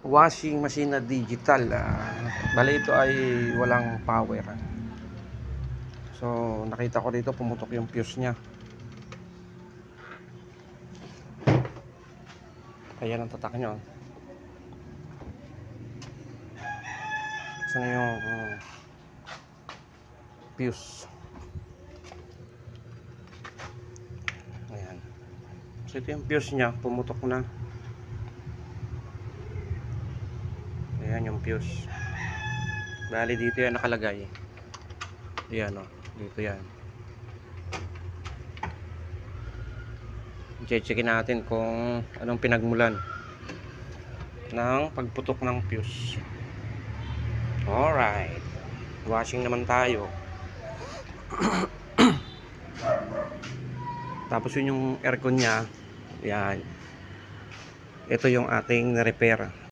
washing machine na digital. Bali ito ay walang power. So nakita ko dito pumutok yung fuse nya. Ayan ang tatak nyo. Saan yung fuse? Ayan. So ito yung fuse nya, pumutok na. Ayan yung fuse. Bali dito yan nakalagay. Ayan o, dito yan. I-checkin natin kung anong pinagmulan ng pagputok ng fuse. Alright, washing naman tayo. Tapos yun yung aircon nya. Yan. Ito yung ating na-repair.